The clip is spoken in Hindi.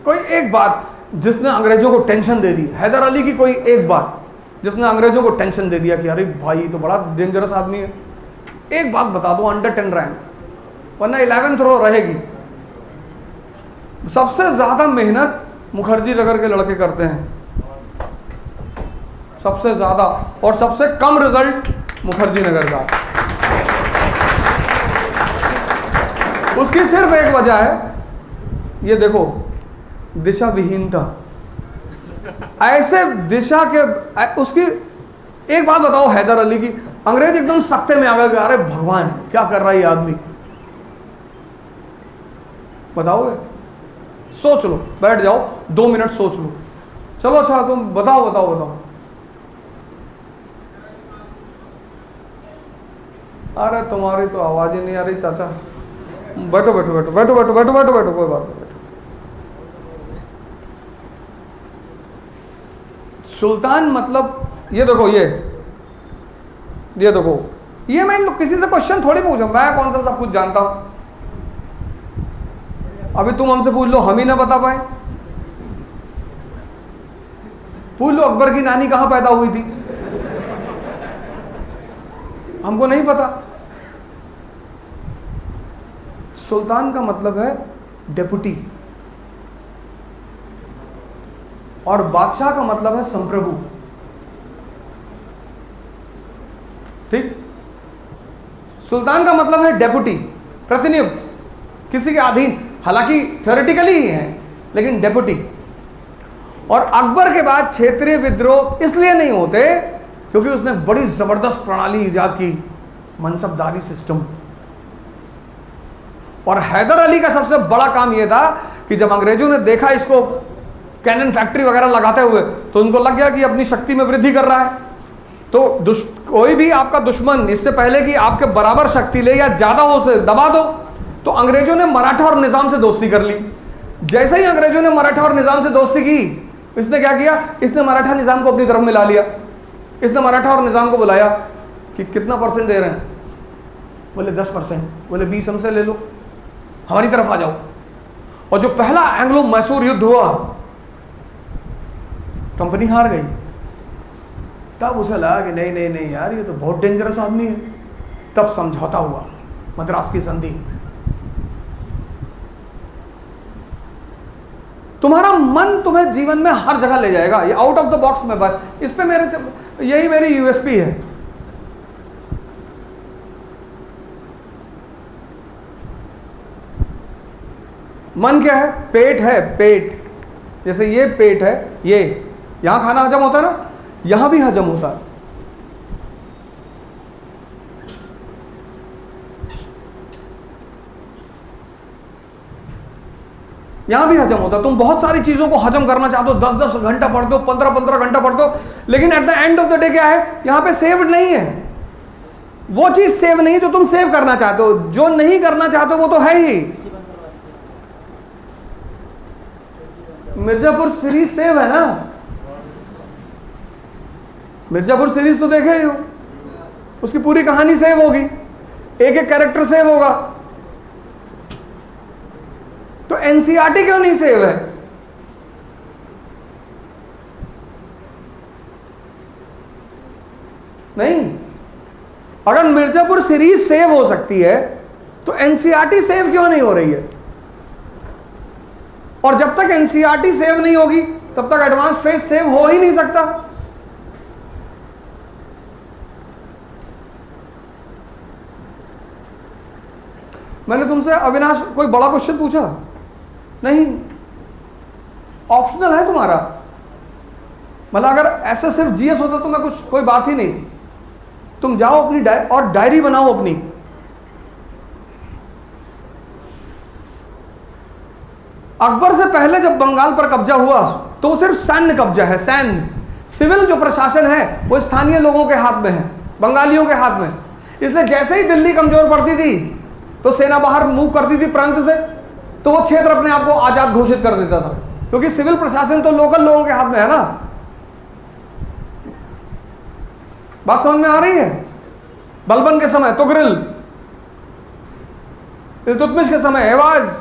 कोई एक बात जिसने अंग्रेजों को टेंशन दे दी, हैदर अली की कोई एक बात जिसने अंग्रेजों को टेंशन दे दिया कि अरे भाई तो बड़ा डेंजरस आदमी है, एक बात बता दो, अंडर 10 रैंक, वरना 11th रो रहेगी। सबसे ज्यादा मेहनत मुखर्जी नगर के लड़के करते हैं, सबसे ज्यादा, और सबसे कम रिजल्ट मुखर्जी नगर का। उसकी सिर्फ एक वजह है, ये देखो, दिशा विहीनता। ऐसे दिशा के उसकी एक बात बताओ, हैदर अली की, अंग्रेज एकदम सख्ते में आ गए, अरे भगवान क्या कर रहा है ये आदमी, बताओगे? सोच लो, बैठ जाओ 2 मिनट सोच लो। चलो अच्छा तुम बताओ बताओ बताओ। अरे तुम्हारी तो आवाज ही नहीं आ रही चाचा। बैठो बैठो बैठो बैठो बैठो बैठो बैठो बैठो, कोई बात नहीं, बैठो। सुल्तान मतलब ये देखो, ये देखो, ये मैं किसी से क्वेश्चन थोड़ी पूछूं, मैं कौन सा सब कुछ जानता हूं। अभी तुम हमसे पूछ लो, हम ही ना बता पाए। पूछ लो अकबर की नानी कहां पैदा हुई थी, हमको नहीं पता। सुल्तान का मतलब है डेपुटी, और बादशाह का मतलब है संप्रभु। ठीक, सुल्तान का मतलब है डेपुटी, प्रतिनियुक्त, किसी के अधीन, हालांकि थ्योरेटिकली ही है लेकिन डेपुटी। और अकबर के बाद क्षेत्रीय विद्रोह इसलिए नहीं होते क्योंकि उसने बड़ी जबरदस्त प्रणाली इजाद की, मनसबदारी सिस्टम। और हैदर अली का सबसे बड़ा काम यह था कि जब अंग्रेजों ने देखा इसको कैनन फैक्ट्री वगैरह लगाते हुए, तो उनको लग गया कि अपनी शक्ति में वृद्धि कर रहा है। तो कोई भी आपका दुश्मन इससे पहले कि आपके बराबर शक्ति ले या ज्यादा हो उसे दबा दो, तो अंग्रेजों ने मराठा और निजाम से दोस्ती कर ली। जैसे ही अंग्रेजों ने मराठा और निजाम से दोस्ती की, इसने क्या किया, इसने मराठा निजाम को अपनी तरफ मिला लिया। इसने मराठा और निजाम को बुलाया कि कितना % दे रहे हैं, बोले 10%, बोले 20 हमसे ले लो, हमारी तरफ आ जाओ। और जो पहला एंग्लो मैसूर युद्ध हुआ, कंपनी हार गई। तब उसे लगा कि नहीं नहीं नहीं यार, ये तो बहुत डेंजरस आदमी है। तब समझौता हुआ, मद्रास की संधि। तुम्हारा मन तुम्हें जीवन में हर जगह ले जाएगा, ये आउट ऑफ द बॉक्स में बात। इस पे यही मेरी यूएसपी है। मन क्या है? पेट है, पेट। जैसे ये पेट है, ये यहां खाना हजम होता है ना, यहां भी हजम होता है। यहां भी हजम होता है। तुम बहुत सारी चीजों को हजम करना चाहते हो, 10-10 घंटा पढ़ते हो, 15-15 घंटा पढ़ते हो, लेकिन at the end of the day क्या है, यहां पे सेव्ड नहीं है। वो चीज सेव नहीं जो तुम सेव करना चाहते हो, जो नहीं करना चाहते हो वो तो है ही। मिर्जापुर सीरीज सेव है ना, मिर्जापुर सीरीज तो देखे ही हो, उसकी पूरी कहानी सेव होगी, एक एक कैरेक्टर सेव होगा। तो एनसीईआरटी क्यों नहीं सेव है? नहीं, अगर मिर्जापुर सीरीज सेव हो सकती है तो एनसीईआरटी सेव क्यों नहीं हो रही है? और जब तक एनसीईआरटी सेव नहीं होगी तब तक एडवांस फेज सेव हो ही नहीं सकता। मैंने तुमसे अविनाश कोई बड़ा क्वेश्चन पूछा नहीं, ऑप्शनल है तुम्हारा। मतलब अगर ऐसा सिर्फ जीएस होता तो मैं कुछ कोई बात ही नहीं थी। तुम जाओ अपनी और डायरी बनाओ अपनी। अकबर से पहले जब बंगाल पर कब्जा हुआ तो वो सिर्फ सैन्य कब्जा है, सैन्य। सिविल जो प्रशासन है वो स्थानीय लोगों के हाथ में है, बंगालियों के हाथ में। इसलिए जैसे ही दिल्ली कमजोर पड़ती थी तो सेना बाहर मूव करती थी प्रांत से, तो वो क्षेत्र अपने आप को आजाद घोषित कर देता था, क्योंकि सिविल प्रशासन तो लोकल लोगों के हाथ में है ना। बात समझ में आ रही है? बलबन के समय तुगरिल, इल्तुतमिश के समय एवाज,